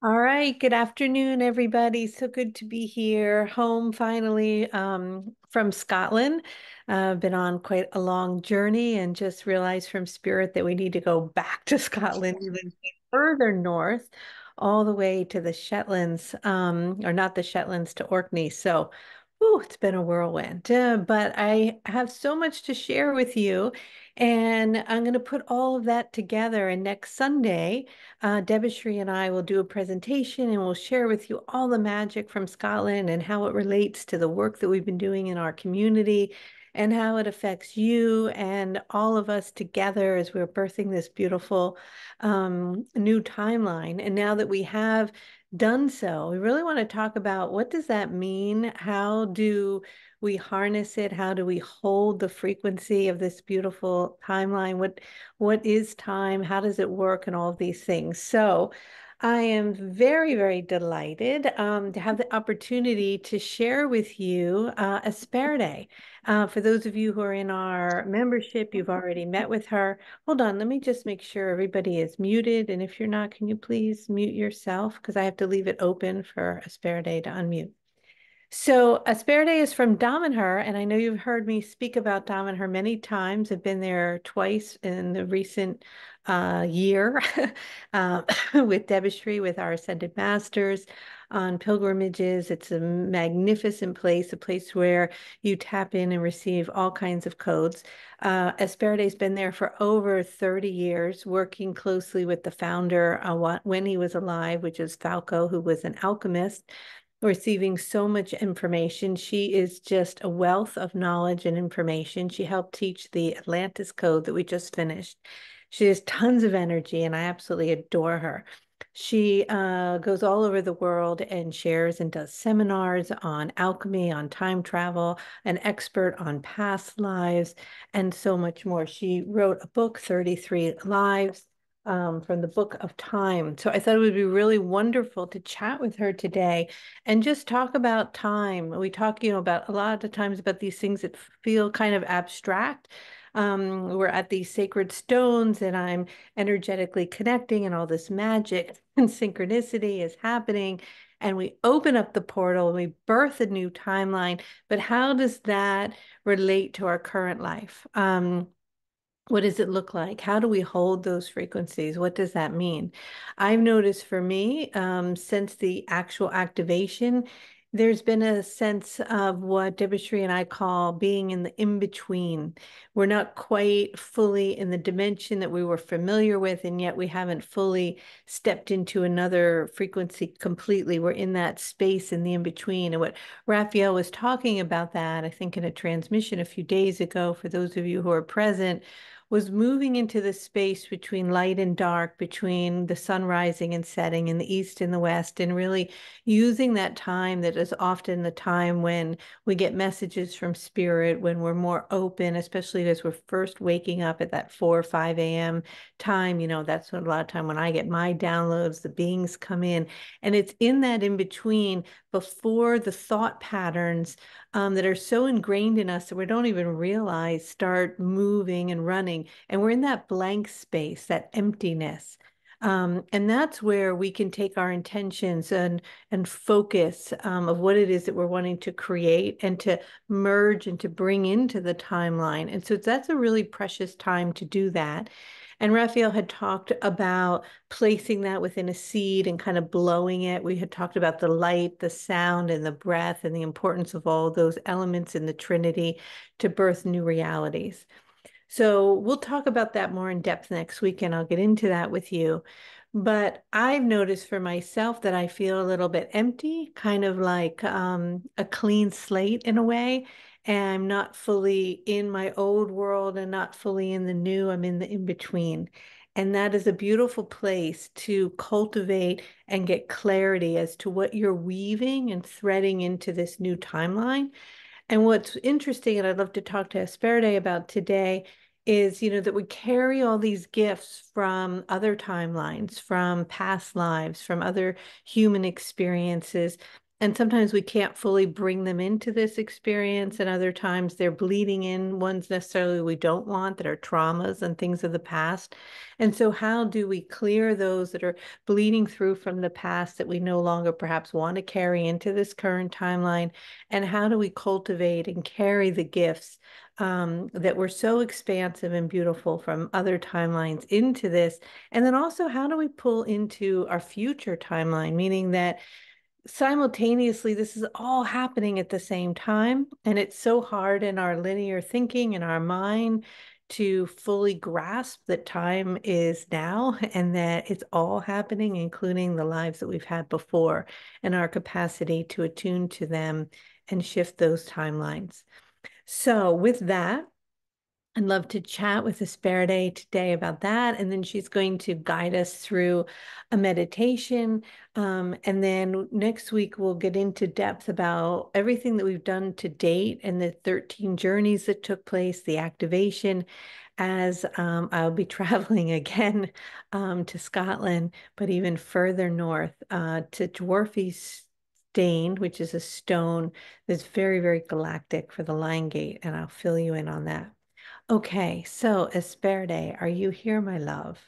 All right, good afternoon, everybody. So good to be here, home finally from Scotland. Been on quite a long journey and just realized from Spirit that we need to go back to Scotland, even further north, all the way to the Shetlands, or not the Shetlands, to Orkney. So, whew, it's been a whirlwind, but I have so much to share with you, and I'm going to put all of that together. And next Sunday, Debashree and I will do a presentation and we'll share with you all the magic from Scotland and how it relates to the work that we've been doing in our community and how it affects you and all of us together as we're birthing this beautiful new timeline. And now that we have done so, we really want to talk about what does that mean? How do we harness it? How do we hold the frequency of this beautiful timeline? What is time? How does it work? And all of these things. So I am very, very delighted to have the opportunity to share with you Esperide. For those of you who are in our membership, you've already met with her. Hold on, let me just make sure everybody is muted. And if you're not, can you please mute yourself? Because I have to leave it open for Esperide to unmute. So Esperide is from Damanhur, and I know you've heard me speak about Damanhur many times. I've been there twice in the recent year uh, with Debashree, with our Ascended Masters on pilgrimages. It's a magnificent place, a place where you tap in and receive all kinds of codes. Esperide's been there for over 30 years, working closely with the founder when he was alive, which is Falco, who was an alchemist, receiving so much information. She is just a wealth of knowledge and information. She helped teach the Atlantis Code that we just finished. She has tons of energy, and I absolutely adore her. She goes all over the world and shares and does seminars on alchemy, on time travel, an expert on past lives, and so much more. She wrote a book, 33 Lives, from the Book of Time. So I thought it would be really wonderful to chat with her today and just talk about time. We talk, about a lot of the times about these things that feel kind of abstract. We're at these sacred stones and I'm energetically connecting and all this magic and synchronicity is happening. And we open up the portal and we birth a new timeline. But how does that relate to our current life? What does it look like? How do we hold those frequencies? What does that mean? I've noticed for me, since the actual activation, there's been a sense of what Debashree and I call being in the in-between. We're not quite fully in the dimension that we were familiar with, and yet we haven't fully stepped into another frequency completely. We're in that space in the in-between. And what Raphael was talking about that, I think in a transmission a few days ago, for those of you who are present, was moving into the space between light and dark, between the sun rising and setting in the east and the west, and really using that time that is often the time when we get messages from spirit, when we're more open, especially as we're first waking up at that 4 or 5 a.m. time. That's when a lot of time when I get my downloads, the beings come in. And it's in that in between before the thought patterns that are so ingrained in us that we don't even realize start moving and running. And we're in that blank space, that emptiness. And that's where we can take our intentions and focus of what it is that we're wanting to create and to merge and to bring into the timeline. And so that's a really precious time to do that. And Raphael had talked about placing that within a seed and kind of blowing it. We had talked about the light, the sound, and the breath, and the importance of all those elements in the Trinity to birth new realities. So we'll talk about that more in depth next week, and I'll get into that with you. But I've noticed for myself that I feel a little bit empty, kind of like a clean slate in a way. And I'm not fully in my old world and not fully in the new. I'm in the in between. And that is a beautiful place to cultivate and get clarity as to what you're weaving and threading into this new timeline. And what's interesting, and I'd love to talk to Esperide about today, is, that we carry all these gifts from other timelines, from past lives, from other human experiences. And sometimes we can't fully bring them into this experience, and other times they're bleeding in ones necessarily we don't want that are traumas and things of the past. And so, how do we clear those that are bleeding through from the past that we no longer perhaps want to carry into this current timeline? And how do we cultivate and carry the gifts that were so expansive and beautiful from other timelines into this? And then also, how do we pull into our future timeline, meaning that simultaneously, this is all happening at the same time. And it's so hard in our linear thinking in our mind to fully grasp that time is now and that it's all happening, including the lives that we've had before, and our capacity to attune to them and shift those timelines. So, with that, I'd love to chat with Esperide today about that. And then she's going to guide us through a meditation. And then next week, we'll get into depth about everything that we've done to date and the 13 journeys that took place, the activation, as I'll be traveling again to Scotland, but even further north to Dwarfy Stane, which is a stone that's very, very galactic for the Lion Gate. And I'll fill you in on that. Okay, so Esperide, are you here, my love?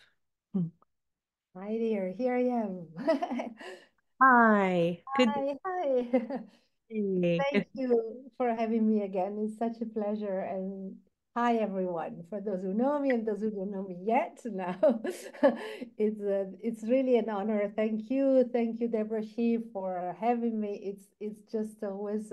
Hmm. Hi there, here I am. Hi, good to Hi. see you. Thank you for having me again. It's such a pleasure. And hi, everyone. For those who know me and those who don't know me yet, now it's really an honor. Thank you, Debashree, for having me. It's just always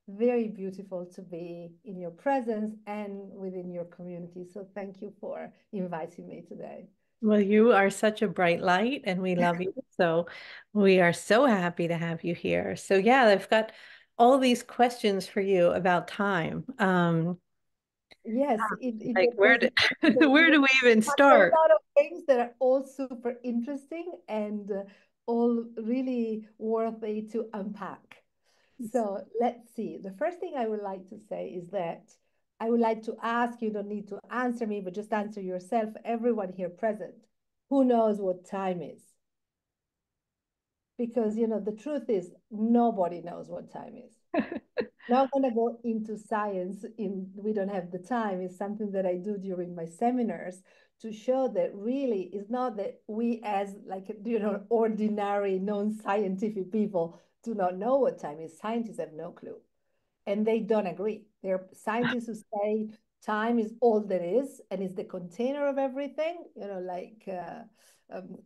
very beautiful to be in your presence and within your community. So thank you for inviting me today. Well, you are such a bright light and we love you. So we are so happy to have you here. So yeah, I've got all these questions for you about time. Yes, it Like there's where do we even a start? lot of things that are all super interesting and all really worthy to unpack. So let's see. The first thing I would like to say is that I would like to ask, you don't need to answer me, but just answer yourself, everyone here present, who knows what time is? Because, the truth is nobody knows what time is. Not going to go into science we don't have the time. It's something that I do during my seminars to show that really it's not that we as like ordinary non-scientific people do not know what time is. Scientists have no clue and they don't agree. There are scientists who say time is all there is and is the container of everything.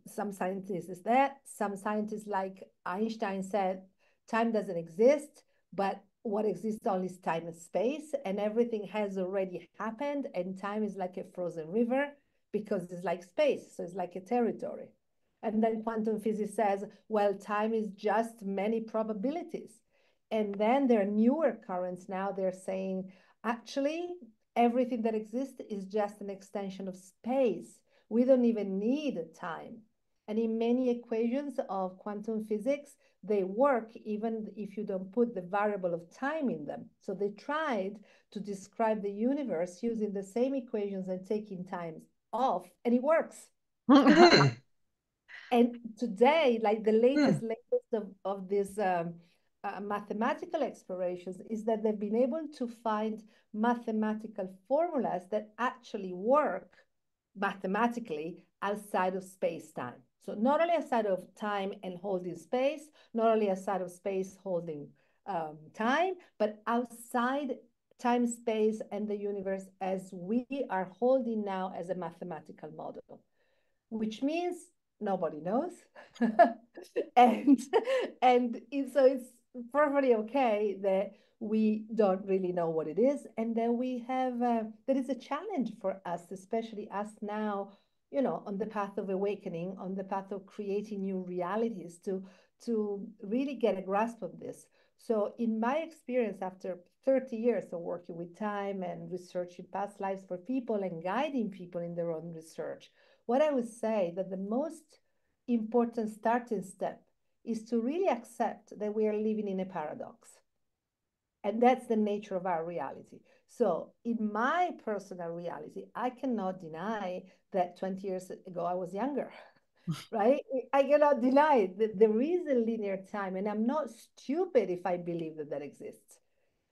Some scientists is that. Some scientists, like Einstein, said time doesn't exist, but what exists only is time and space, and everything has already happened, and time is like a frozen river because it's like space, so it's like a territory. And then quantum physics says, well, time is just many probabilities. And then there are newer currents now. They're saying, actually, everything that exists is just an extension of space. We don't even need time. And in many equations of quantum physics, they work even if you don't put the variable of time in them. So they tried to describe the universe using the same equations and taking times off, and it works. And today, like the latest of these mathematical explorations is that they've been able to find mathematical formulas that actually work mathematically outside of space-time. So not only outside of time and holding space, not only outside of space holding time, but outside time, space, and the universe as we are holding now as a mathematical model, which means nobody knows. and so it's perfectly okay that we don't really know what it is, and then we have that is a challenge for us, especially us now, on the path of awakening, on the path of creating new realities, to really get a grasp of this. So in my experience, after 30 years of working with time and researching past lives for people and guiding people in their own research, what I would say that the most important starting step is to really accept that we are living in a paradox. And that's the nature of our reality. So, in my personal reality, I cannot deny that 20 years ago I was younger. right? I cannot deny it, that there is a linear time, and I'm not stupid if I believe that that exists.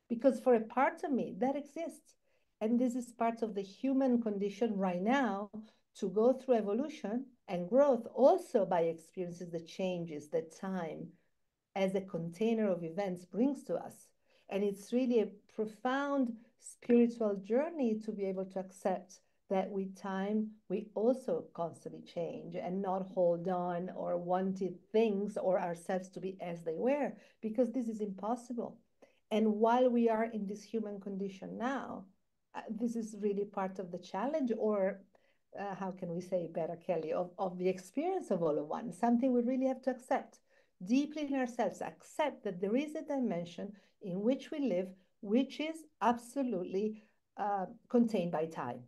Because for a part of me, that exists. And this is part of the human condition right now to go through evolution and growth also by experiences the changes that time as a container of events brings to us. And it's really a profound spiritual journey to be able to accept that with time, we also constantly change and not hold on or wanted things or ourselves to be as they were, because this is impossible. And while we are in this human condition now, this is really part of the challenge, or how can we say better, Kelly, of the experience of all of one, something we really have to accept deeply in ourselves, accept that there is a dimension in which we live, which is absolutely contained by time.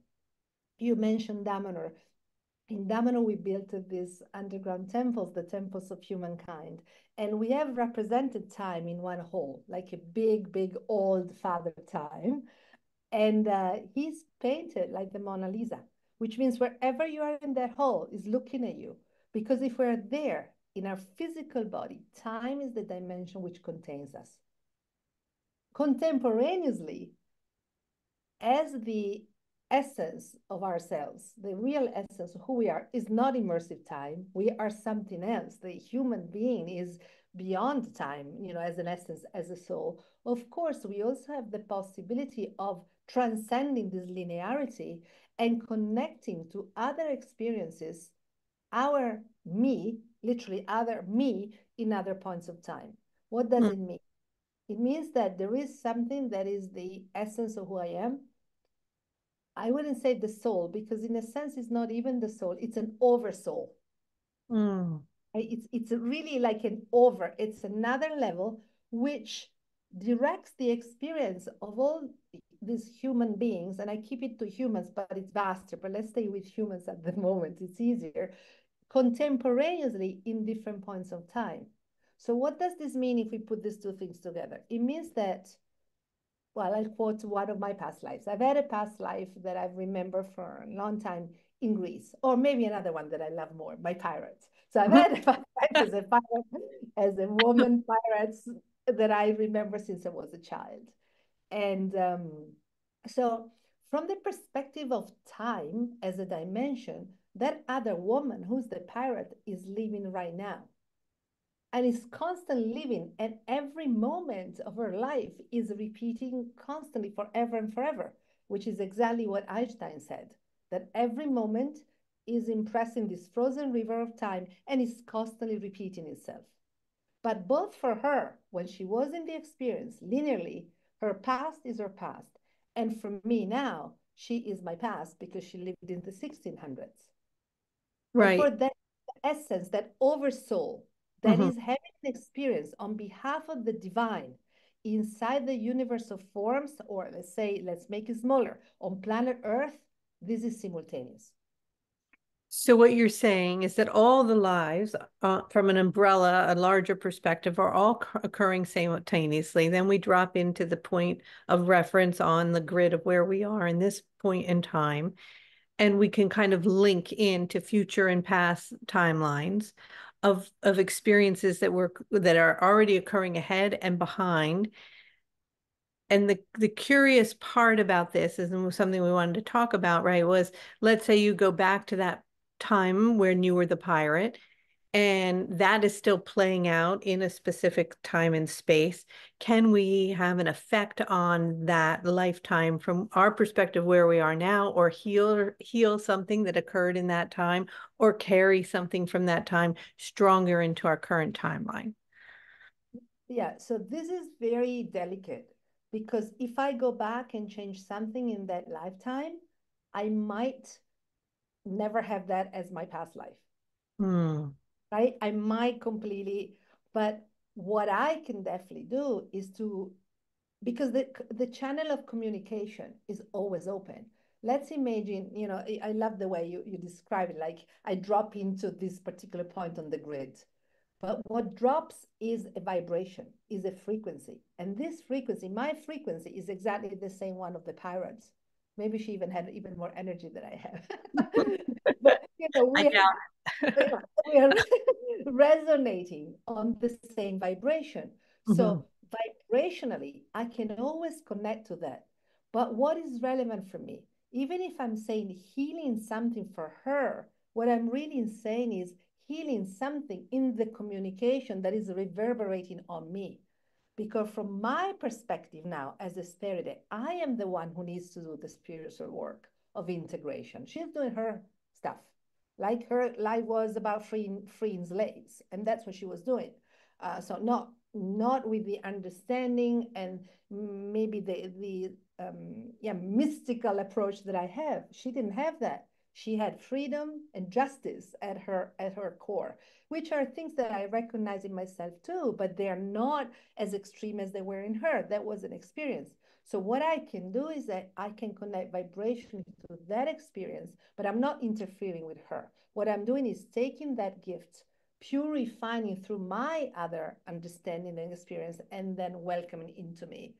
You mentioned Damanhur. In Damanhur, we built these underground temples, the temples of humankind. And we have represented time in one hole, like a big, big old father time. And he's painted like the Mona Lisa, which means wherever you are in that hole is looking at you. Because if we're there in our physical body, time is the dimension which contains us. Contemporaneously, as the essence of ourselves, the real essence of who we are, is not immersive time. We are something else. The human being is beyond time, as an essence, as a soul. Of course, we also have the possibility of transcending this linearity and connecting to other experiences, our me, literally other me, in other points of time. What does Mm. it mean? It means that there is something that is the essence of who I am. I wouldn't say the soul, because in a sense, it's not even the soul, it's an oversoul. Mm. It's really like an over, it's another level which directs the experience of all these human beings. And I keep it to humans, but it's vaster. But let's stay with humans at the moment, it's easier. Contemporaneously in different points of time. So, what does this mean if we put these two things together? It means that, well, I'll quote one of my past lives. I've had a past life that I remember for a long time in Greece, or maybe another one that I love more, my pirates. So I've had a past life as a pirate, as a woman pirate that I remember since I was a child. And so, from the perspective of time as a dimension, that other woman who's the pirate is living right now and is constantly living, and every moment of her life is repeating constantly forever and forever, which is exactly what Einstein said, that every moment is impressing this frozen river of time and is constantly repeating itself. But both for her, when she was in the experience linearly, her past is her past, and for me now, she is my past because she lived in the 1600s. And for Right. that essence, that oversoul, that Hmm. is having an experience on behalf of the divine inside the universe of forms, or let's say, let's make it smaller, on planet Earth, this is simultaneous. So what you're saying is that all the lives, from an umbrella, a larger perspective, are all occurring simultaneously. Then we drop into the point of reference on the grid of where we are in this point in time, and we can kind of link into future and past timelines of experiences that are already occurring ahead and behind. And the curious part about this is, and something we wanted to talk about, right, was, let's say you go back to that time when you were the pirate, and that is still playing out in a specific time and space. Can we have an effect on that lifetime from our perspective where we are now, or heal something that occurred in that time, or carry something from that time stronger into our current timeline? Yeah, so this is very delicate because if I go back and change something in that lifetime, I might never have that as my past life, Hmm. right? I might completely, but what I can definitely do is to, because the channel of communication is always open. Let's imagine, I love the way you describe it, like I drop into this particular point on the grid. But what drops is a vibration, is a frequency. And this frequency, my frequency, is exactly the same one of the pirates. Maybe she even had even more energy than I have. but you know, I we doubt. we are resonating on the same vibration. Mhm. So vibrationally, I can always connect to that. But what is relevant for me, even if I'm saying healing something for her, what I'm really saying is healing something in the communication that is reverberating on me. Because from my perspective now, as a Esperide, I am the one who needs to do the spiritual work of integration. She's doing her stuff. Like her life was about freeing slaves, and that's what she was doing. So not with the understanding and maybe the mystical approach that I have. She didn't have that. She had freedom and justice at her core, which are things that I recognize in myself too, but they are not as extreme as they were in her. That was an experience. So what I can do is that I can connect vibration to that experience, but I'm not interfering with her. What I'm doing is taking that gift, purifying it through my other understanding and experience, and then welcoming into me.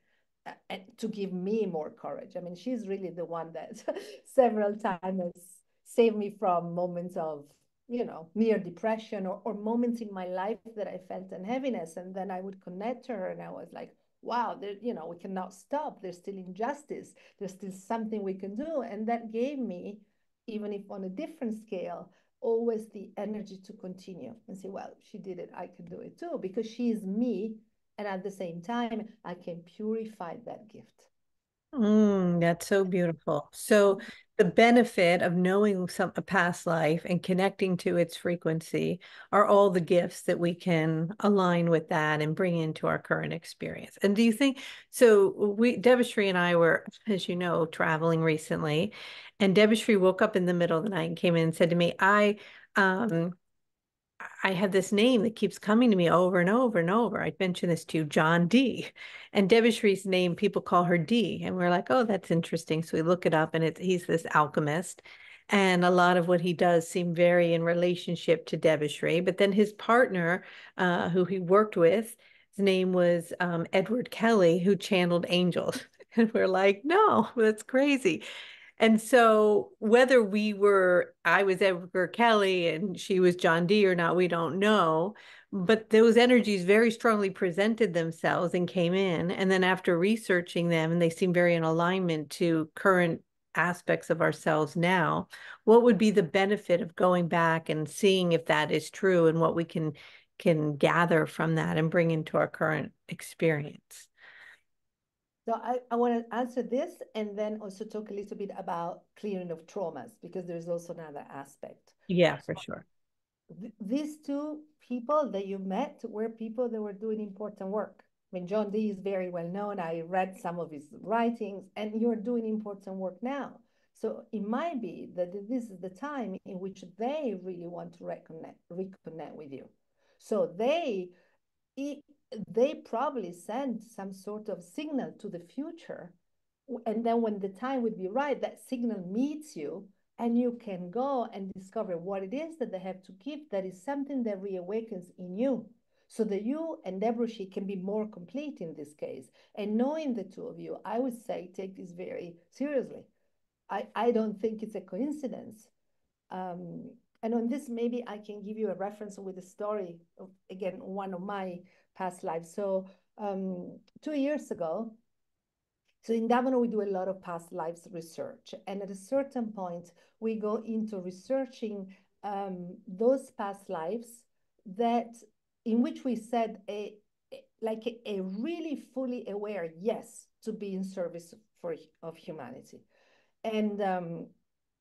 And to give me more courage. I mean, she's really the one that several times has saved me from moments of, you know, near depression or moments in my life that I felt an heaviness. And then I would connect to her and I was like, wow, there, you know, we cannot stop. There's still injustice. There's still something we can do. And that gave me, even if on a different scale, always the energy to continue and say, well, she did it. I can do it too, because she is me. And at the same time, I can purify that gift. That's so beautiful. So the benefit of knowing a past life and connecting to its frequency are all the gifts that we can align with that and bring into our current experience. And do you think so? Debashree and I were, as you know, traveling recently, and Debashree woke up in the middle of the night and came in and said to me, um, I have this name that keeps coming to me over and over and over. I mentioned this to you, John D. And Debashree's name, people call her D. And we're like, oh, that's interesting. So we look it up and he's this alchemist. And a lot of what he does seem very in relationship to Debashree. But then his partner, who he worked with, his name was Edward Kelly, who channeled angels. And we're like, no, that's crazy. And so whether I was Edgar Kelly and she was John D or not, we don't know. But those energies very strongly presented themselves and came in. And then after researching them, and they seem very in alignment to current aspects of ourselves now, what would be the benefit of going back and seeing if that is true and what we can gather from that and bring into our current experience? So I want to answer this and then also talk a little bit about clearing of traumas, because there's also another aspect. Yeah, for sure. These two people that you met were people that were doing important work. I mean, John Dee is very well known. I read some of his writings, and you're doing important work now. So it might be that this is the time in which they really want to reconnect with you. So they probably send some sort of signal to the future. And then when the time would be right, that signal meets you and you can go and discover what it is that they have to give. That is something that reawakens in you, so that you and Debashree can be more complete in this case. And knowing the two of you, I would say take this very seriously. I don't think it's a coincidence. Um, and on this, maybe I can give you a reference with a story of, again, one of my past lives. So 2 years ago, so in Damanhur, we do a lot of past lives research. And at a certain point, we go into researching those past lives that in which we said like a really fully aware yes to be in service of humanity. And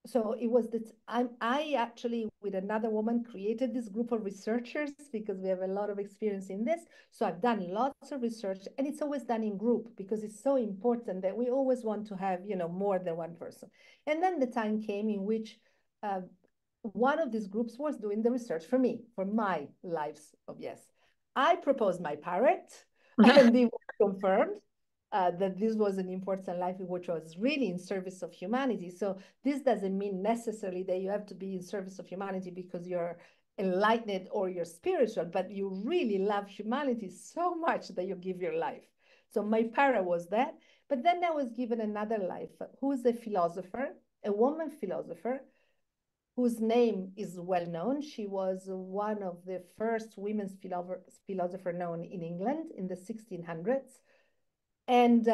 so it was that I actually, with another woman, created this group of researchers because we have a lot of experience in this. So I've done lots of research, and it's always done in group because it's so important that we always want to have, you know, more than one person. And then the time came in which uh, one of these groups was doing the research for me, for my lives of yes. I proposed my parrot, and it was confirmed that this was an important life which was really in service of humanity. So this doesn't mean necessarily that you have to be in service of humanity because you're enlightened or you're spiritual, but you really love humanity so much that you give your life. So my para was that. But then I was given another life, who's a philosopher, a woman philosopher, whose name is well known. She was one of the first women's philosopher known in England in the 1600s. And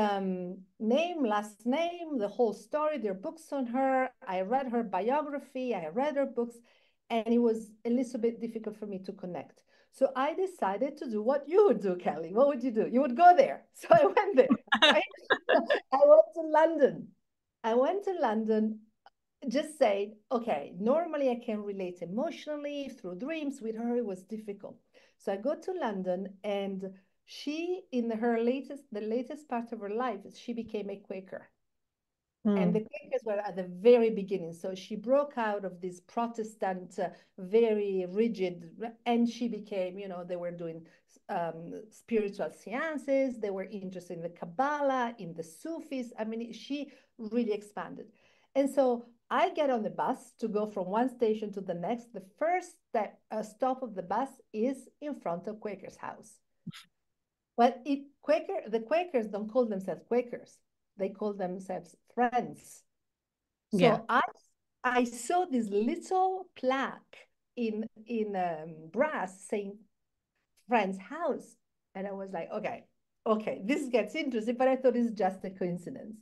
name, last name, the whole story, there are books on her. I read her biography, I read her books, and it was a little bit difficult for me to connect. So I decided to do what you would do, Kelly. What would you do? You would go there. So I went there, right? I went to London. I went to London, just say, okay, normally I can relate emotionally through dreams. With her, it was difficult. So I go to London, and she, in the latest part of her life, she became a Quaker. And the Mm. Quakers were at the very beginning. So she broke out of this Protestant, very rigid, and she became, they were doing spiritual seances. They were interested in the Kabbalah, in the Sufis. I mean, she really expanded. And so I get on the bus to go from one station to the next. The first stop of the bus is in front of Quaker's house. But the Quakers don't call themselves Quakers. They call themselves Friends. Yeah. So I saw this little plaque in brass saying Friend's house, and I was like, okay, this gets interesting. But I thought it's just a coincidence.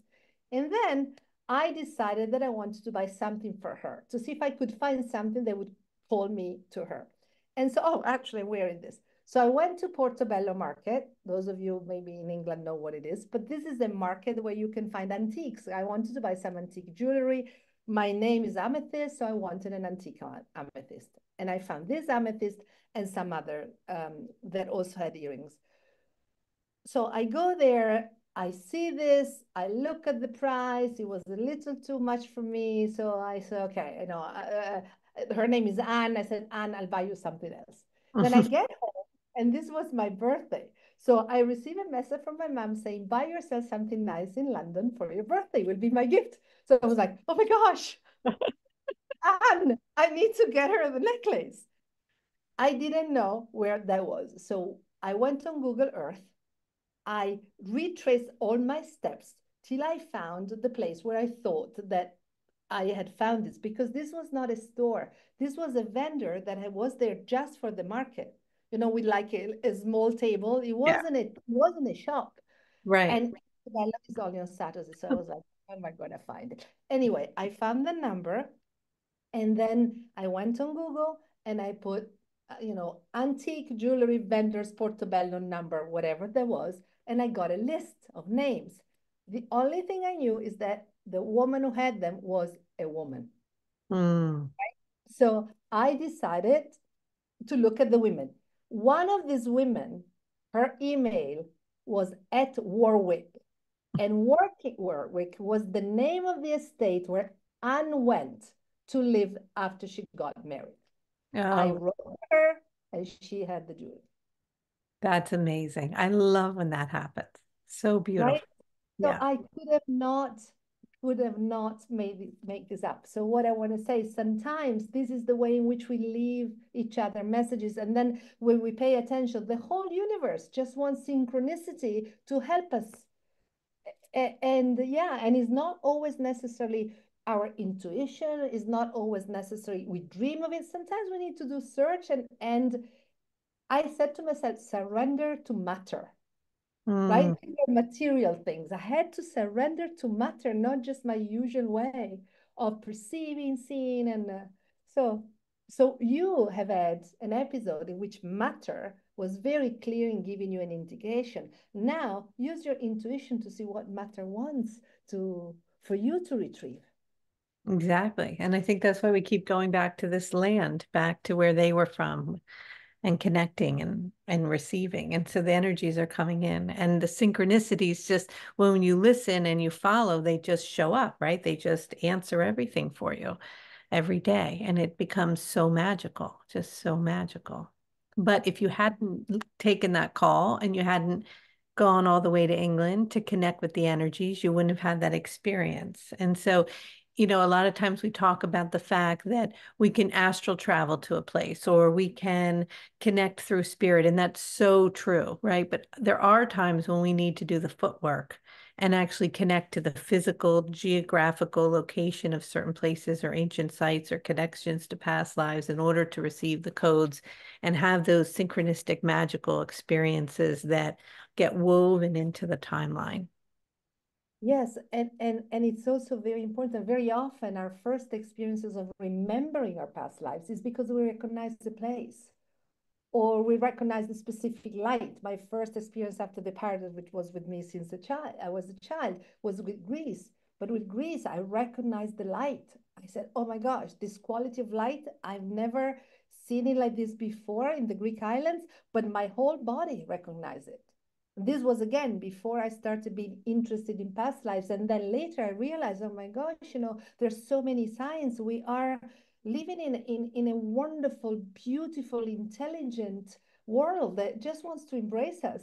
And then I decided that I wanted to buy something for her to see if I could find something that would call me to her. And so, oh, actually, I'm wearing this. So I went to Portobello Market. Those of you maybe in England know what it is, but this is a market where you can find antiques. I wanted to buy some antique jewelry. My name is Amethyst, so I wanted an antique amethyst. And I found this amethyst and some other that also had earrings. So I go there, I see this, I look at the price. It was a little too much for me. So I said, okay, her name is Anne. I said, Anne, I'll buy you something else. Then I get home, and this was my birthday. So I receive a message from my mom saying, buy yourself something nice in London for your birthday. It will be my gift. So I was like, oh my gosh, Anne, I need to get her the necklace. I didn't know where that was. So I went on Google Earth. I retraced all my steps till I found the place where I thought that I had found this, because this was not a store. This was a vendor that was there just for the market, with like a small table. It Yeah. wasn't a shop. Right. And Bella is only on Saturday. So I was like, how am I going to find it? Anyway, I found the number, and then I went on Google and I put, antique jewelry vendors Portobello number, whatever that was, and I got a list of names. The only thing I knew is that the woman who had them was a woman. Mm. So I decided to look at the women. One of these women, her email was at Warwick, and Warwick was the name of the estate where Anne went to live after she got married. I Oh, wrote her, and she had the jewelry. that's amazing. I love when that happens. So Right? beautiful. So Yeah. I could have not make this up. So what I want to say, sometimes this is the way in which we leave each other messages, and then when we pay attention, the whole universe just wants synchronicity to help us. And yeah, and it's not always necessarily our intuition, is not always necessary we dream of it. Sometimes we need to do search, and I said to myself, surrender to matter. Right? Mm. These are material things. I had to surrender to matter, not just my usual way of perceiving, seeing, and so. So you have had an episode in which matter was very clear in giving you an indication. Now use your intuition to see what matter wants to for you to retrieve. Exactly. And I think that's why we keep going back to this land, back to where they were from, and connecting and receiving. And so the energies are coming in, and the synchronicities, just when you listen and you follow, they just show up, right? They just answer everything for you every day. And it becomes so magical, just so magical. But if you hadn't taken that call and you hadn't gone all the way to England to connect with the energies, you wouldn't have had that experience. And so, a lot of times we talk about the fact that we can astral travel to a place, or we can connect through spirit. And that's so true, right? But there are times when we need to do the footwork and actually connect to the physical, geographical location of certain places or ancient sites or connections to past lives in order to receive the codes and have those synchronistic magical experiences that get woven into the timeline. Yes, and it's also very important. Very often, our first experiences of remembering our past lives is because we recognize the place or we recognize the specific light. My first experience after the paradise, which was with me since I was a child, was with Greece. But with Greece, I recognized the light. I said, "Oh my gosh, this quality of light! I've never seen it like this before in the Greek islands." But my whole body recognized it. This was again before I started being interested in past lives, and then later I realized, oh my gosh, there's so many signs. We are living in a wonderful, beautiful, intelligent world that just wants to embrace us.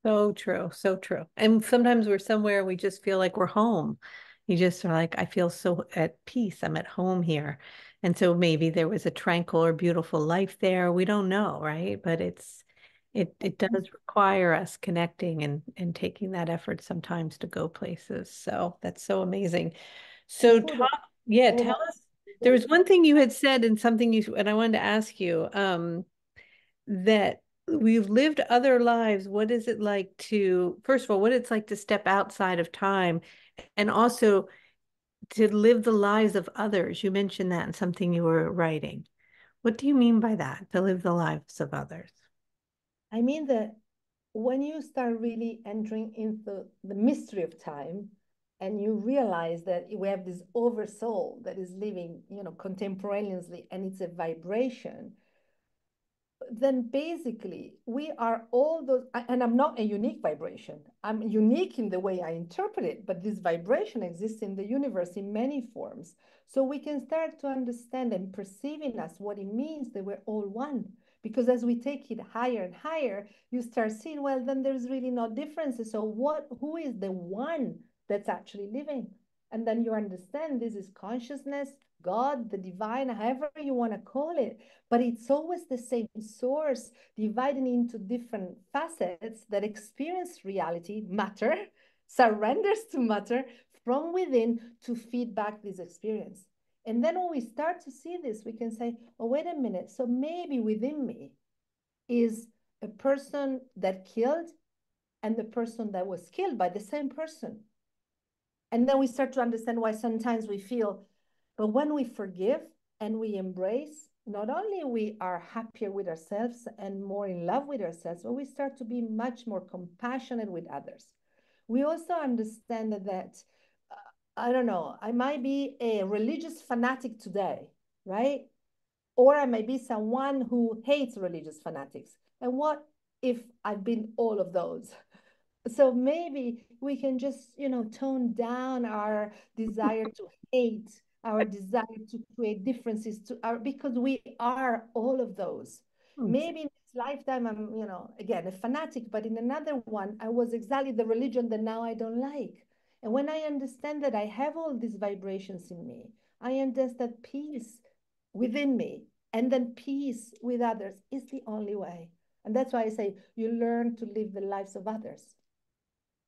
So true, so true. And sometimes we're somewhere we just feel like we're home. You just are like, I feel so at peace. I'm at home here. And so maybe there was a tranquil or beautiful life there. We don't know, right? But it does require us connecting and taking that effort sometimes to go places. So that's so amazing. And So food, talk, yeah, all tell about us. There food. was one thing you had said and something you and I wanted to ask you. That we've lived other lives. What is it like to, first of all, what it's like to step outside of time and also to live the lives of others? You mentioned that in something you were writing. What do you mean by that, to live the lives of others? I mean that when you start really entering into the mystery of time and you realize that we have this oversoul that is living, contemporaneously, and it's a vibration, then basically we are all those, and I'm not a unique vibration. I'm unique in the way I interpret it, but this vibration exists in the universe in many forms. So we can start to understand and perceive in us what it means that we're all one. Because as we take it higher and higher, you start seeing, well, then there's really no differences. So who is the one that's actually living? And then you understand this is consciousness, God, the divine, however you want to call it, but it's always the same source divided into different facets that experience reality, matter, surrenders to matter from within to feed back this experience. And then when we start to see this, we can say, oh, wait a minute. So maybe within me is a person that killed and the person that was killed by the same person. And then we start to understand why sometimes we feel, but when we forgive and we embrace, not only we are happier with ourselves and more in love with ourselves, but we start to be much more compassionate with others. We also understand that, I don't know, I might be a religious fanatic today, right? Or I may be someone who hates religious fanatics. And what if I've been all of those? So maybe we can just, tone down our desire to hate, our desire to create differences because we are all of those. Maybe in this lifetime I'm, again, a fanatic, but in another one I was exactly the religion that now I don't like. And when I understand that I have all these vibrations in me, I understand that peace within me and then peace with others is the only way. And that's why I say you learn to live the lives of others.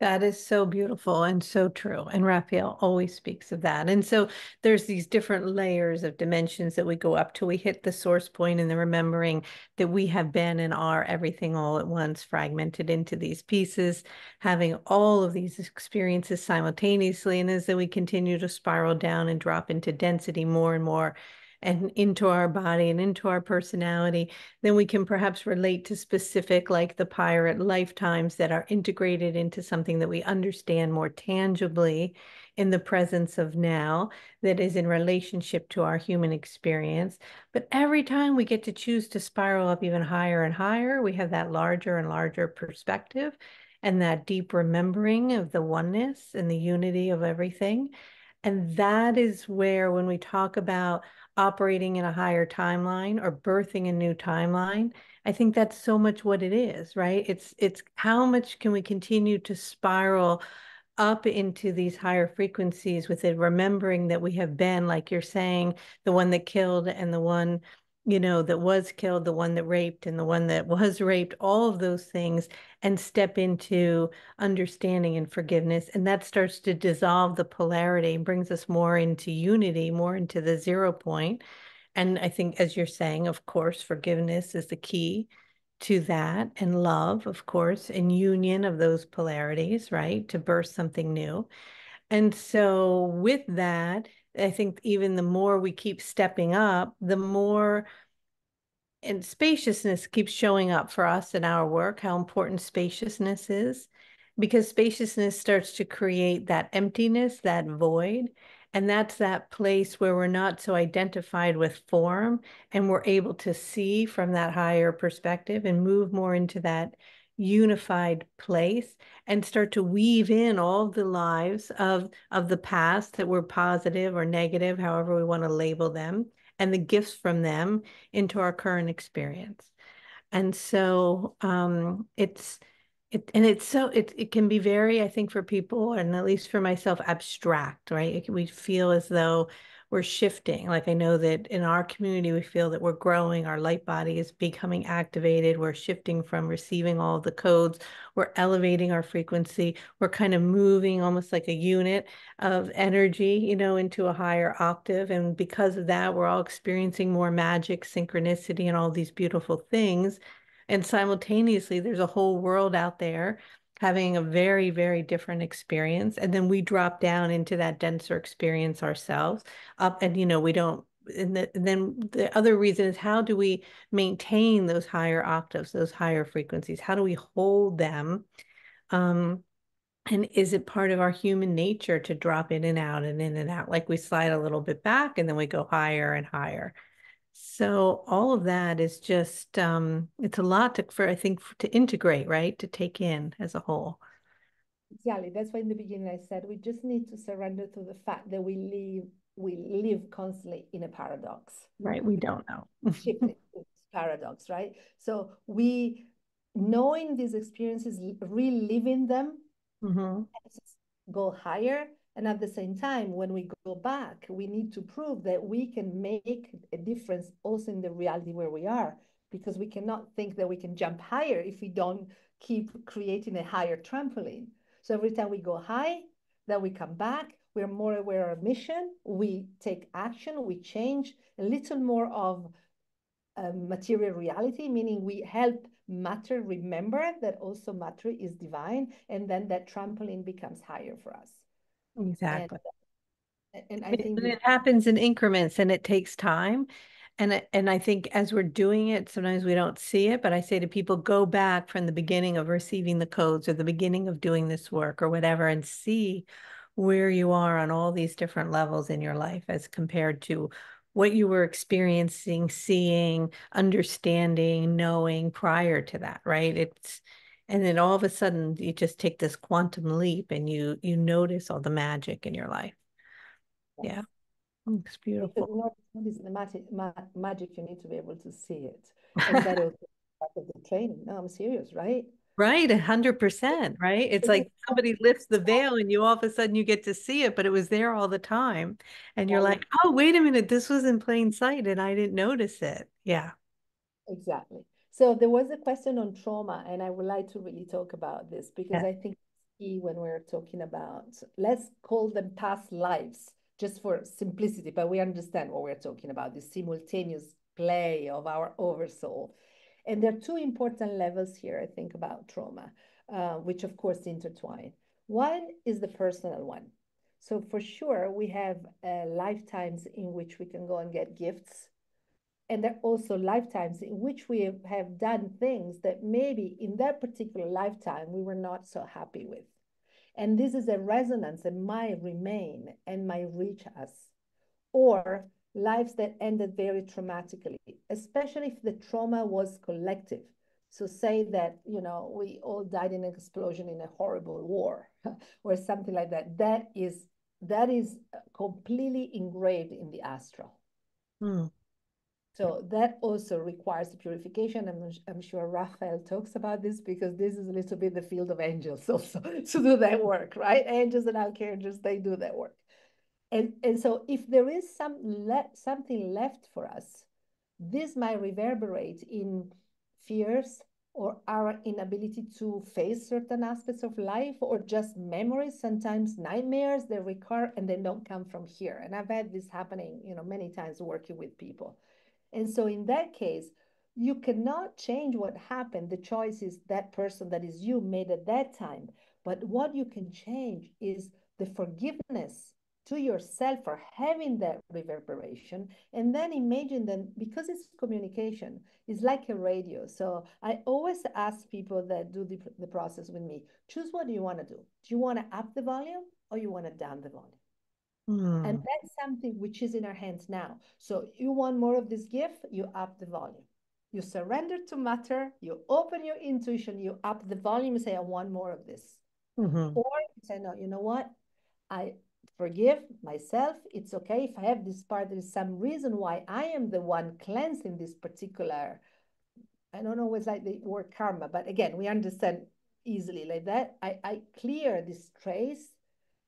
That is so beautiful and so true. And Raphael always speaks of that. And so there's these different layers of dimensions that we go up till we hit the source point and the remembering that we have been and are everything all at once, fragmented into these pieces, having all of these experiences simultaneously. And as then we continue to spiral down and drop into density more and more and into our body and into our personality, then we can perhaps relate to specific, like the pirate lifetimes that are integrated into something that we understand more tangibly in the presence of now, that is in relationship to our human experience. But every time we get to choose to spiral up even higher and higher, we have that larger and larger perspective and that deep remembering of the oneness and the unity of everything. And that is where, when we talk about operating in a higher timeline or birthing a new timeline, I think that's so much what it is, right? It's how much can we continue to spiral up into these higher frequencies with it, remembering that we have been, like you're saying, the one that killed and the one that was killed, the one that raped, and the one that was raped, all of those things, and step into understanding and forgiveness. And that starts to dissolve the polarity and brings us more into unity, more into the 0 point. And I think, as you're saying, of course, forgiveness is the key to that, and love, of course, and union of those polarities, right? To birth something new. And so, with that, I think even the more we keep stepping up, the more and spaciousness keeps showing up for us in our work, how important spaciousness is, because spaciousness starts to create that emptiness, that void. And that's that place where we're not so identified with form and we're able to see from that higher perspective and move more into that unified place and start to weave in all the lives of the past that were positive or negative, however we want to label them, and the gifts from them into our current experience. And so it can be very, I think, for people, and at least for myself, abstract, right? We feel as though we're shifting. Like I know that in our community, we feel that we're growing, our light body is becoming activated, we're shifting from receiving all the codes, we're elevating our frequency, we're kind of moving almost like a unit of energy, into a higher octave. And because of that, we're all experiencing more magic, synchronicity, and all these beautiful things. And simultaneously, there's a whole world out there having a very, very different experience. And then we drop down into that denser experience ourselves up. And, we don't. And then the other reason is, how do we maintain those higher octaves, those higher frequencies? How do we hold them? And is it part of our human nature to drop in and out and in and out? Like we slide a little bit back and then we go higher and higher. So all of that is just it's a lot I think to integrate, right? To take in as a whole. Exactly. That's why in the beginning I said we just need to surrender to the fact that we live constantly in a paradox. Right. We don't know. Shifting paradox, right? So we knowing these experiences, reliving them, Hmm. go higher. And at the same time, when we go back, we need to prove that we can make a difference also in the reality where we are, because we cannot think that we can jump higher if we don't keep creating a higher trampoline. So every time we go high, then we come back, we're more aware of our mission, we take action, we change a little more of material reality, meaning we help matter remember that also matter is divine, and then that trampoline becomes higher for us. And Exactly. and I think And this, it happens in increments and it takes time. And I think as we're doing it, sometimes we don't see it, but I say to people, go back from the beginning of receiving the codes or the beginning of doing this work or whatever, and see where you are on all these different levels in your life as compared to what you were experiencing, seeing, understanding, knowing prior to that, right? And then all of a sudden you just take this quantum leap and you notice all the magic in your life. yes, Yeah, it's because beautiful. in order to notice the magic, you need to be able to see it, and that also part of the training. No, I'm serious, right? Right, 100%, right? It's It is like somebody lifts the veil and you all of a sudden you get to see it, but it was there all the time. And you're like, oh, wait a minute, this was in plain sight and I didn't notice it. Yeah. exactly. So there was a question on trauma, and I would like to really talk about this because Yeah. I think it's key when we're talking about, let's call them past lives, just for simplicity, but we understand what we're talking about, the simultaneous play of our oversoul. And there are two important levels here, I think, about trauma, which of course intertwine. One is the personal one. So for sure, we have lifetimes in which we can go and get gifts, and there are also lifetimes in which we have done things that maybe in that particular lifetime we were not so happy with. And this is a resonance that might remain and might reach us. Or lives that ended very traumatically, especially if the trauma was collective. So say that, we all died in an explosion in a horrible war or something like that. That is completely engraved in the astral. Hmm. So that also requires purification. I'm sure Raphael talks about this because this is a little bit the field of angels also to do that work, right? Angels and archangels, they do that work. And so if there is something left for us, this might reverberate in fears or our inability to face certain aspects of life or just memories, sometimes nightmares that recur and they don't come from here. And I've had this happening, many times working with people. And so in that case, you cannot change what happened. The choice is that person that is you made at that time. But what you can change is the forgiveness to yourself for having that reverberation. And then imagine that because it's communication, it's like a radio. So I always ask people that do the process with me, choose what do you want to do? Do you want to up the volume or you want to down the volume? And Mm. that's something which is in our hands now. So you want more of this gift, you up the volume. You surrender to matter, you open your intuition, you up the volume and say, I want more of this. Hmm. Or you say, no, you know what? I forgive myself. It's okay if I have this part. There is some reason why I am the one cleansing this particular. I don't always like the word karma, but again, we understand easily like that. I clear this trace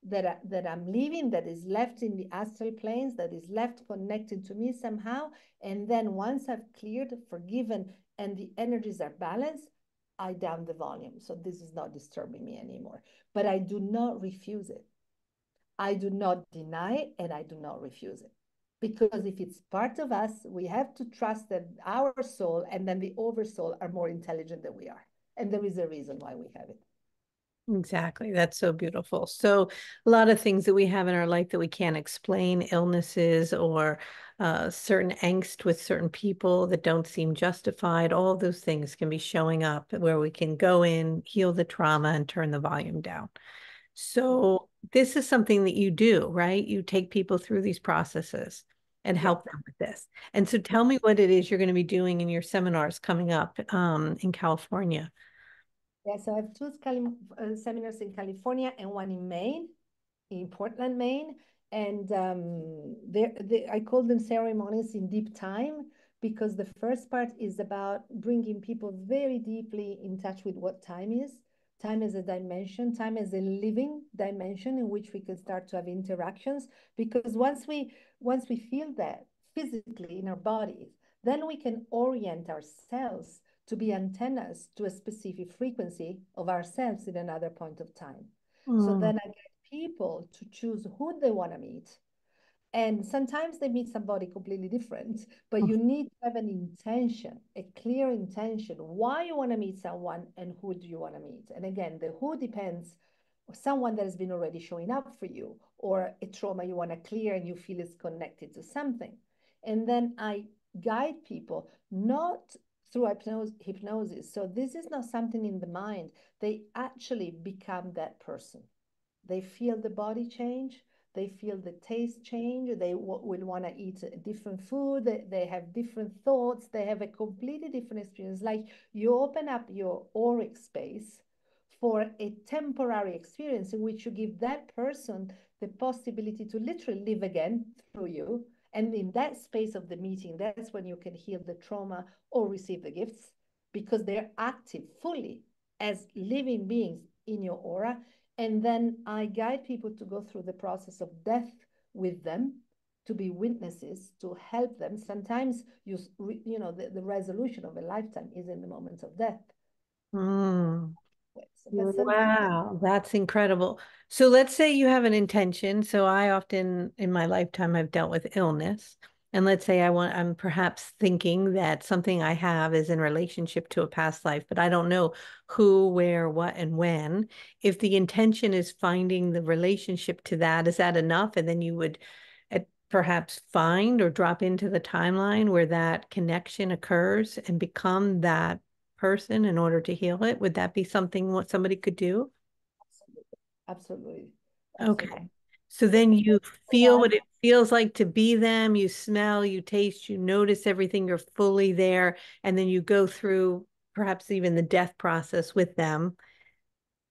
that I'm living, that is left in the astral planes, that is left connected to me somehow. And then once I've cleared, forgiven, and the energies are balanced, I down the volume. So this is not disturbing me anymore. But I do not refuse it. I do not deny it and I do not refuse it. Because if it's part of us, we have to trust that our soul and then the oversoul are more intelligent than we are. And there is a reason why we have it. Exactly. That's so beautiful. So a lot of things that we have in our life that we can't explain, illnesses or certain angst with certain people that don't seem justified, all of those things can be showing up where we can go in, heal the trauma, and turn the volume down. So this is something that you do, right? You take people through these processes and Yes. help them with this. And so tell me what it is you're going to be doing in your seminars coming up in California. Yeah, so I have two seminars in California and one in Maine, in Portland, Maine. And I call them ceremonies in deep time because the first part is about bringing people very deeply in touch with what time is. Time as a dimension, time as a living dimension in which we can start to have interactions. Because once we feel that physically in our bodies, then we can orient ourselves to be antennas to a specific frequency of ourselves in another point of time. So Mm. then I get people to choose who they want to meet. And sometimes they meet somebody completely different, but you need to have an intention, a clear intention, why you want to meet someone and who do you want to meet. And again, the who depends someone that has been already showing up for you or a trauma you want to clear and you feel is connected to something. And then I guide people not through hypnosis. So this is not something in the mind. They actually become that person. They feel the body change. They feel the taste change. They will want to eat a different food. They have different thoughts. They have a completely different experience. Like you open up your auric space for a temporary experience in which you give that person the possibility to literally live again through you. And in that space of the meeting, that's when you can heal the trauma or receive the gifts because they're active fully as living beings in your aura. And then I guide people to go through the process of death with them, to be witnesses, to help them. Sometimes the resolution of a lifetime is in the moments of death. Mm. But sometimes Wow, that's incredible. So let's say you have an intention. So I often in my lifetime I've dealt with illness. And let's say I'm perhaps thinking that something I have is in relationship to a past life, but I don't know who, where, what, and when. If the intention is finding the relationship to that, is that enough? And then you would perhaps find or drop into the timeline where that connection occurs and become that person in order to heal it? Would that be something what somebody could do? absolutely, absolutely. Okay. So then It's you feel what it feels like to be them, you smell, you taste, you notice everything, you're fully there, and then you go through perhaps even the death process with them.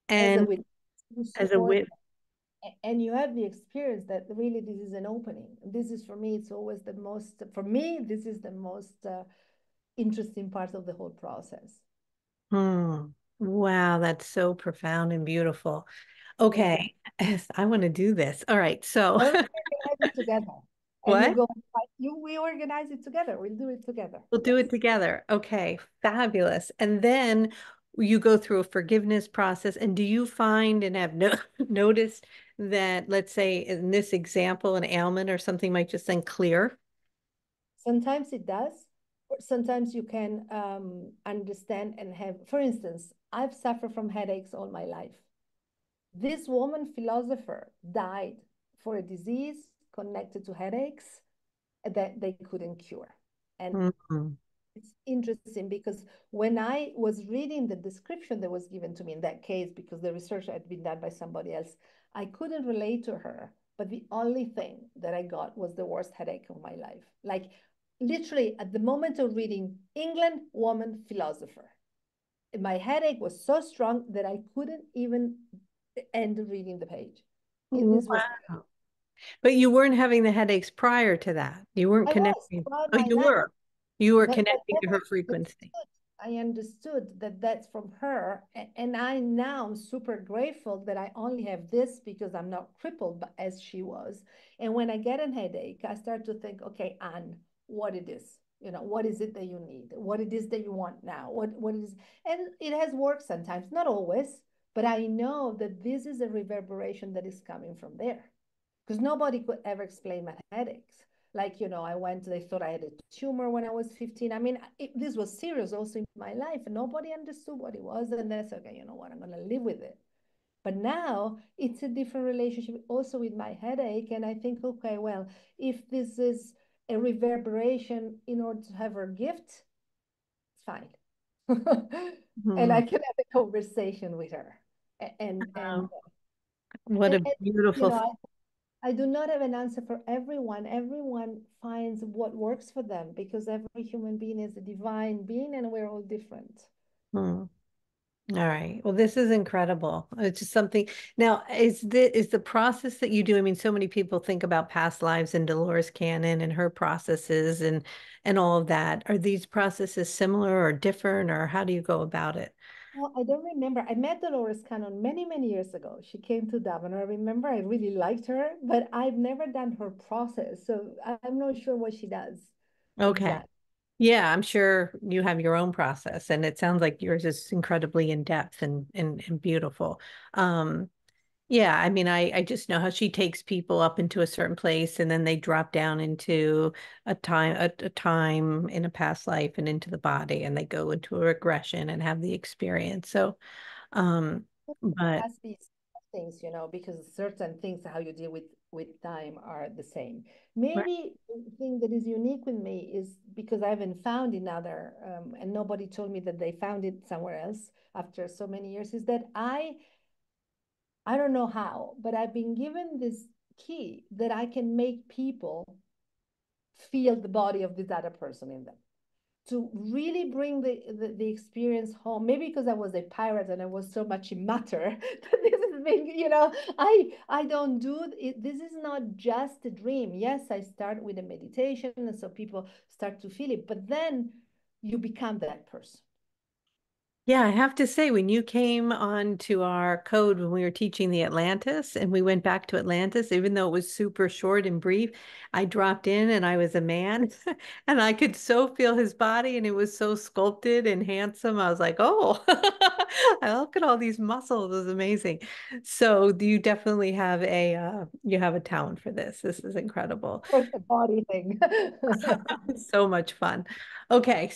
as a And witness, you as a support wit, and you have the experience that really this is an opening. This is for me, it's always the most, for me, this is the most interesting part of the whole process. hmm. Wow, that's so profound and beautiful. Thank you. Okay, I want to do this. All right, so Well, we can have it together. And you What? go, we organize it together. We'll do it together. We'll do Yes. it together. Okay, fabulous. And then you go through a forgiveness process. And do you find and have no noticed that, let's say in this example, an ailment or something might just then clear? Sometimes it does. Or sometimes you can understand and have, for instance, I've suffered from headaches all my life. This woman philosopher died for a disease connected to headaches that they couldn't cure. And Mhm. it's interesting because when I was reading the description that was given to me in that case, because the research had been done by somebody else, I couldn't relate to her. But the only thing that I got was the worst headache of my life. Like literally at the moment of reading England, woman, philosopher. My headache was so strong that I couldn't even end reading the page. This was, Wow. But you weren't having the headaches prior to that. You weren't I was connecting. throughout Oh, my you life. were. You were But connecting then to her frequency. I understood that that's from her. And I now am super grateful that I only have this because I'm not crippled as she was. And when I get a headache, I start to think, okay, Anne, what it is? You know, what is it that you need? What it is that you want now? What it is? And it has worked sometimes, not always, but I know that this is a reverberation that is coming from there because nobody could ever explain my headaches. Like, I went, they thought I had a tumor when I was 15. I mean, this was serious also in my life. And nobody understood what it was. And that's okay, you know what, I'm going to live with it. But now it's a different relationship also with my headache. And I think, okay, well, if this is a reverberation in order to have her gift, it's fine. And Hmm. I can have a conversation with her. Wow. What a And you beautiful know, I do not have an answer for everyone. Everyone finds what works for them because every human being is a divine being and we're all different. thing. All right. Well, this is incredible. It's just something. Now, is the process that you do? I mean, so many people think about past lives and Dolores Cannon and her processes and all of that. Are these processes similar or different, or how do you go about it? Well, I don't remember. I met Dolores Cannon many, many years ago. She came to Damanhur. I remember I really liked her, but I've never done her process. So I'm not sure what she does Okay. exactly. Yeah, I'm sure you have your own process, and it sounds like yours is incredibly in depth and beautiful. Um, Yeah, I mean, I just know how she takes people up into a certain place and then they drop down into a time in a past life and into the body and they go into a regression and have the experience. So, um, but Ask these things, because certain things, how you deal with time are the same. right. Maybe the thing that is unique with me is because I haven't found in other, and nobody told me that they found it somewhere else after so many years, is that I don't know how, but I've been given this key that I can make people feel the body of this other person in them to really bring the experience home. Maybe because I was a pirate and I was so much in matter that this is being, I don't do it. This is not just a dream. Yes, I start with a meditation, and so people start to feel it, but then you become that person. Yeah, I have to say, when you came on to our code when we were teaching the Atlantis and we went back to Atlantis, even though it was super short and brief, I dropped in and I was a man and I could so feel his body and it was so sculpted and handsome. I was like, oh, I look at all these muscles. It was amazing. So you definitely have you have a talent for this. This is incredible. For the body thing. So much fun. Okay,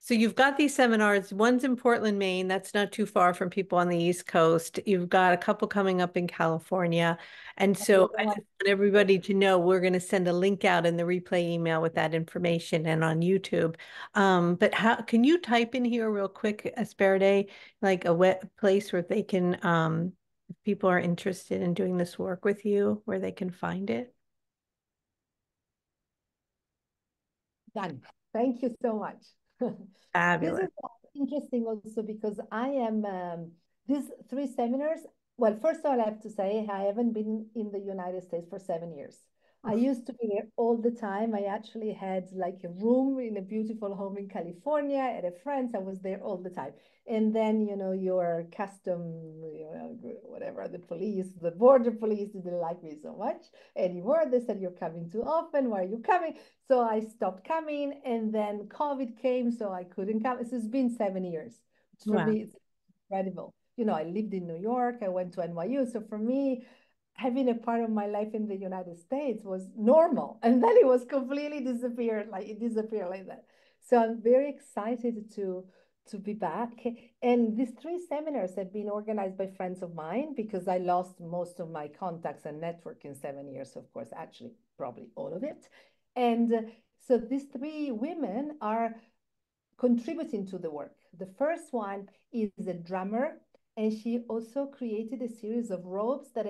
so you've got these seminars. One's in Portland, Maine. That's not too far from people on the East Coast. You've got a couple coming up in California. And The so other I one. just want everybody to know we're going to send a link out in the replay email with that information and on YouTube. But how can you type in here real quick, Esperide, like a web place where they can, if people are interested in doing this work with you, where they can find it? Done. Thank you so much. This Fabulous. is interesting also because I am these three seminars. Well, first of all, I have to say I haven't been in the United States for 7 years. I used to be there all the time. I actually had like a room in a beautiful home in California at a friend's. I was there all the time. And then, your custom, whatever, the police, the border police didn't like me so much anymore. They said, you're coming too often. Why are you coming? So I stopped coming. And then COVID came, so I couldn't come. It's been 7 years. Which for Wow. me, it's incredible. I lived in New York. I went to NYU. So for me, having a part of my life in the United States was normal. And then it was completely disappeared, like it disappeared like that. So I'm very excited to be back. And these three seminars have been organized by friends of mine because I lost most of my contacts and network in 7 years, of course, actually, probably all of it. And so these three women are contributing to the work. The first one is a drummer, and she also created a series of robes that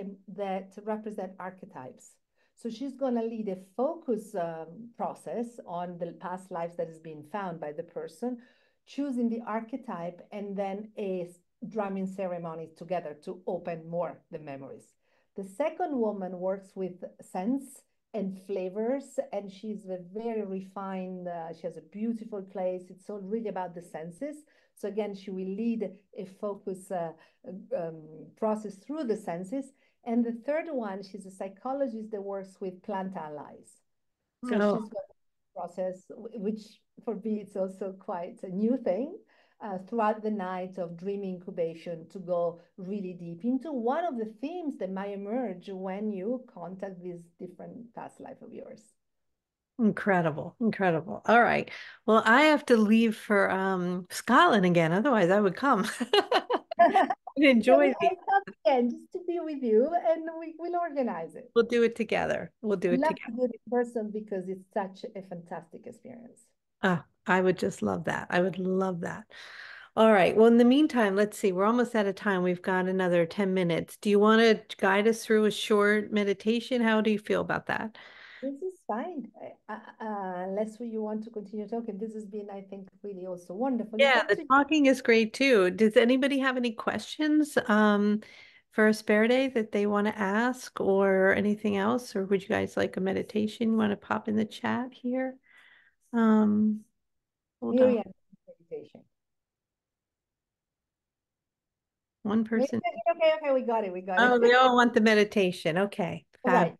represent archetypes. So she's going to lead a focus process on the past lives that is being found by the person, choosing the archetype, and then a drumming ceremony together to open more the memories. The second woman works with scents and flavors, and she's a very refined, she has a beautiful place. It's all really about the senses. So again, she will lead a focus process through the senses. And the third one, she's a psychologist that works with plant allies. So Oh, she's got a process, which for me, it's also quite a new thing. Throughout the night of dream incubation to go really deep into one of the themes that might emerge when you contact these different past life of yours. incredible. Incredible. All right. Well, I have to leave for Scotland again. Otherwise, I would come. So Enjoy I'll the. come again just to be with you and we will organize it. We'll do it together. We'll do I it love together. to do it in person because it's such a fantastic experience. Ah, I would just love that. I would love that. All right. Well, in the meantime, let's see. We're almost out of time. We've got another 10 minutes. Do you want to guide us through a short meditation? How do you feel about that? This is fine. Unless you want to continue talking, this has been, I think, really also wonderful. It's Yeah, up the to you. talking is great too. Does anybody have any questions for Esperide that they want to ask or anything else? Or would you guys like a meditation? You want to pop in the chat here? Um, hold on. Miriam, meditation. One person. Okay, okay, we got it, we got it. Oh, they all want the meditation. Okay. All Fab. right.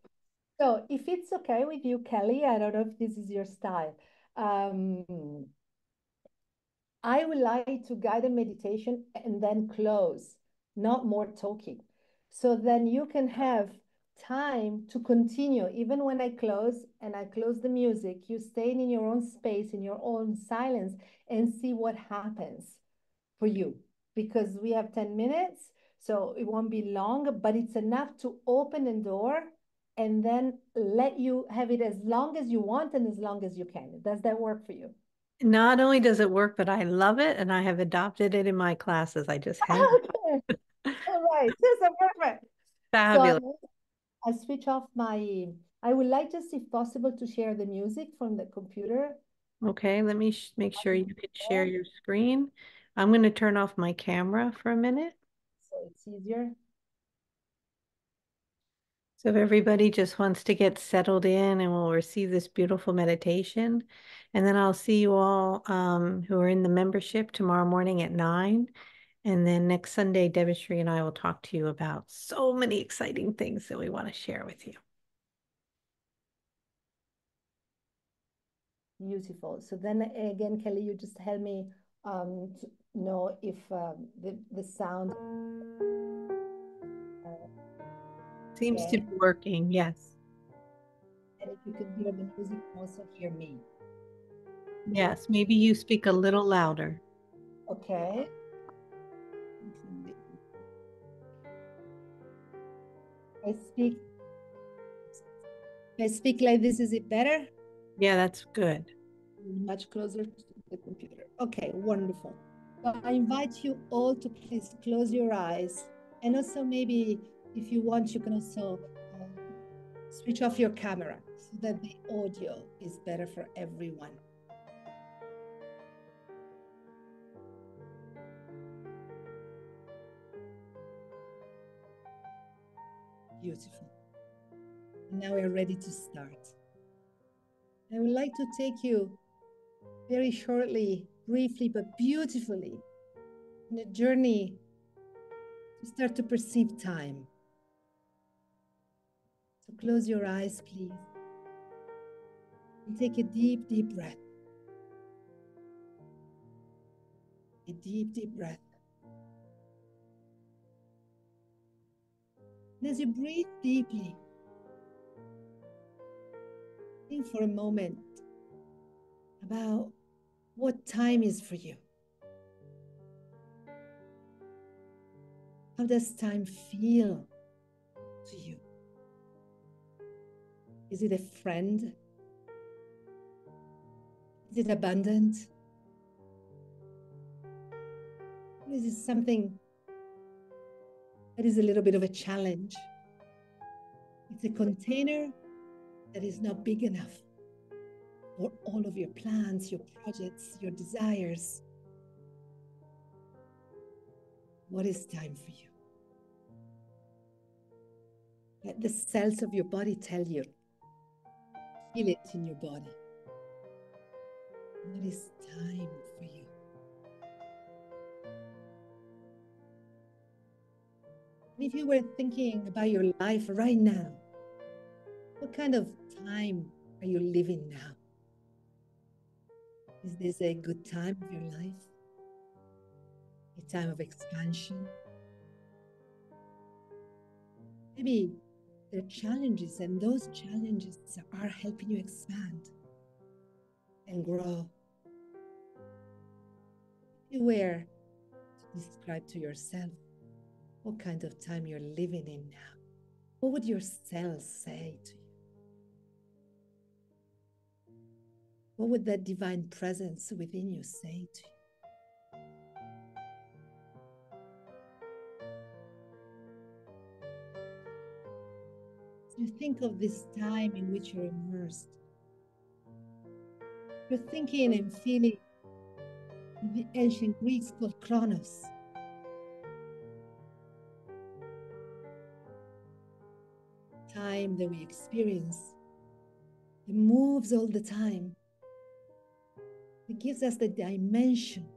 So if it's okay with you, Kelly, I don't know if this is your style. I would like to guide a meditation and then close, not more talking. So then you can have time to continue. Even when I close and I close the music, you stay in your own space, in your own silence, and see what happens for you. Because we have 10 minutes, so it won't be long, but it's enough to open the door and then let you have it as long as you want and as long as you can. Does that work for you? Not only does it work, but I love it and I have adopted it in my classes. I just hang Okay. All right. This is perfect. So fabulous. I switch off my, I would like just if possible to share the music from the computer. Okay, let me make sure you can share your screen. I'm going to turn off my camera for a minute. So it's easier. So if everybody just wants to get settled in and we'll receive this beautiful meditation. And then I'll see you all who are in the membership tomorrow morning at 9. And then next Sunday, Debashree and I will talk to you about so many exciting things that we want to share with you. Beautiful. So then again, Kelly, you just help me to know if the sound, Seems to okay, be working, yes. and if you can hear the music, also hear me. Yes, maybe you speak a little louder. Okay. I speak, I speak like this. Is it better? Yeah, that's good. Much closer to the computer. Okay, wonderful. So I invite you all to please close your eyes. And also maybe if you want, you can also switch off your camera so that the audio is better for everyone. Beautiful. Now we're ready to start. I would like to take you very shortly, briefly, but beautifully on a journey to start to perceive time. So close your eyes, please, and take a deep, deep breath. A deep, deep breath. And as you breathe deeply, think for a moment about what time is for you. How does time feel to you? Is it a friend? Is it abundant? Or is it something that is a little bit of a challenge? It's a container that is not big enough for all of your plans, your projects, your desires. What is time for you? Let the cells of your body tell you. Feel it in your body. What is time for you? And if you were thinking about your life right now, what kind of time are you living now? Is this a good time of your life? A time of expansion? Maybe there are challenges, and those challenges are helping you expand and grow. If you were to describe to yourself what kind of time you're living in now, what would your cells say to you? What would that divine presence within you say to you? You think of this time in which you're immersed. You're thinking and feeling the ancient Greeks called chronos. Time that we experience. It moves all the time. It gives us the dimension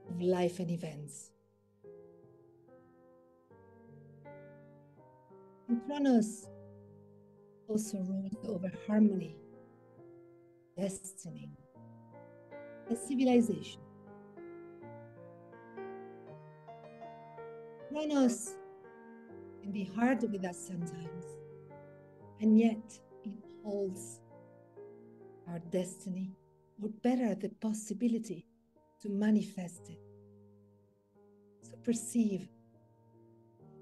of life and events. And chronos also rules over harmony, destiny, and civilization. Chronos can be hard with us sometimes, and yet it holds our destiny, or better, the possibility to manifest it. So perceive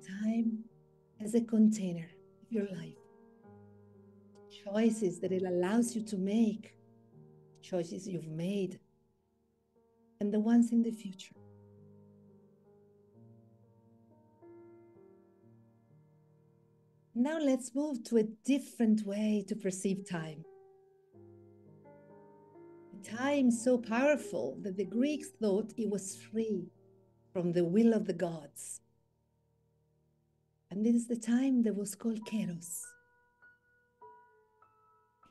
time as a container of your life. Choices that it allows you to make, choices you've made, and the ones in the future. Now let's move to a different way to perceive time. Time so powerful that the Greeks thought it was free from the will of the gods. And this is the time that was called Kairos.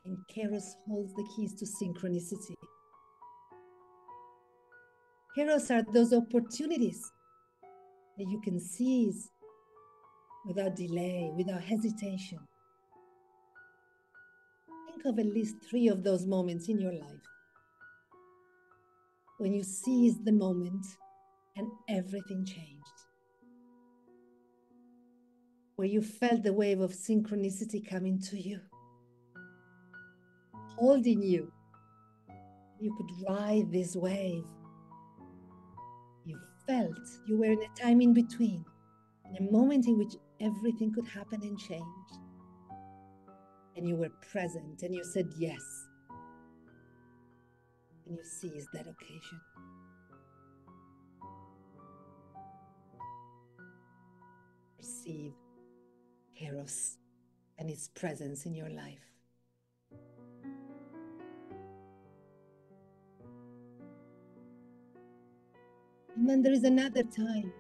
And Kairos holds the keys to synchronicity. Kairos are those opportunities that you can seize without delay, without hesitation. Think of at least 3 of those moments in your life when you seized the moment and everything changed. Where you felt the wave of synchronicity coming to you, holding you. You could ride this wave. You felt you were in a time in between, in a moment in which everything could happen and change. And you were present and you said yes. And you seized that occasion. Perceive Kairos and its presence in your life. And then there is another time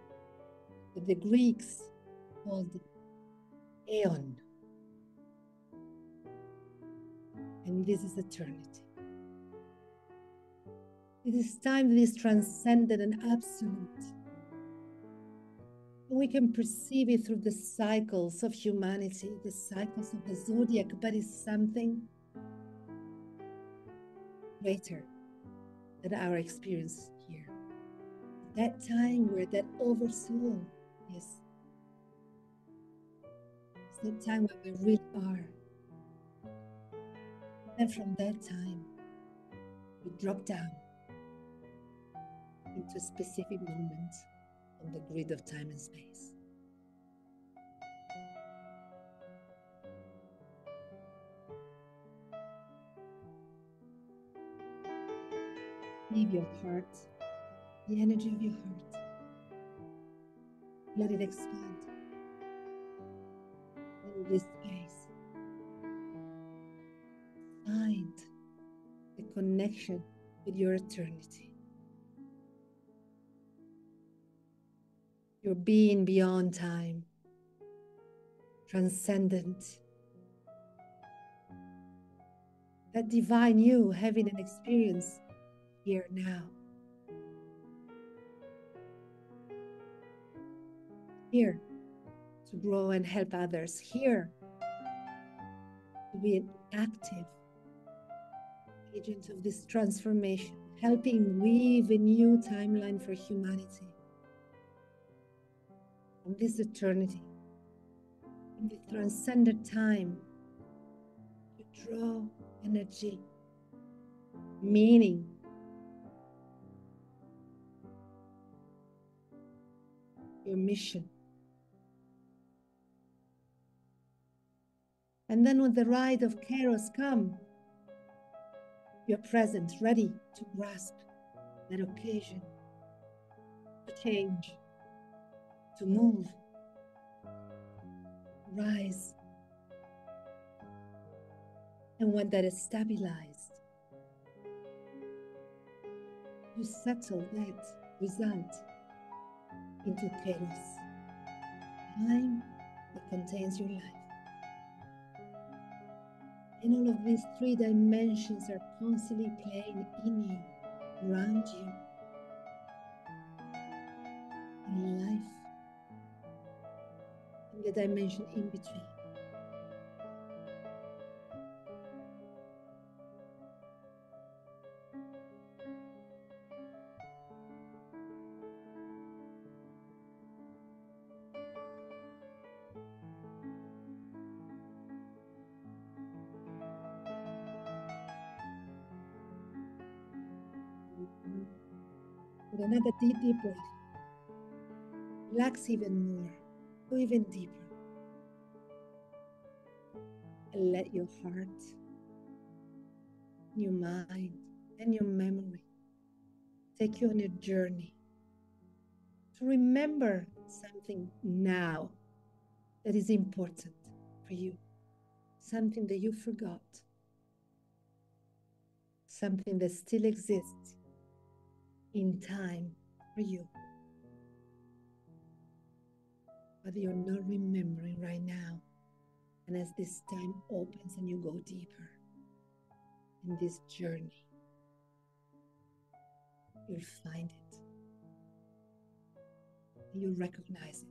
that the Greeks called Aeon. And this is eternity. It is time that is transcendent and absolute. We can perceive it through the cycles of humanity, the cycles of the zodiac, but it's something greater than our experience here. That time where that Oversoul is. It's that time where we really are. And from that time, we drop down into a specific moment on the grid of time and space. Leave your heart, the energy of your heart. Let it expand in this space. Find the connection with your eternity. Your being beyond time, transcendent. That divine you having an experience here now. Here to grow and help others. Here to be an active agent of this transformation, helping weave a new timeline for humanity. And this eternity, in the transcendent time, to draw energy, meaning, your mission. And then when the ride of Kairos comes, you're present, ready to grasp that occasion, to change, to move, rise. And when that is stabilized, you settle that result into Kairos, time that contains your life. And all of these three dimensions are constantly playing in you, around you, in life, in the dimension in between. With another deep breath, relax even more, go even deeper. And let your heart, your mind, and your memory take you on a journey to remember something now that is important for you, something that you forgot, something that still exists in time for you, but you're not remembering right now. And as this time opens and you go deeper in this journey, you'll find it. You'll recognize it.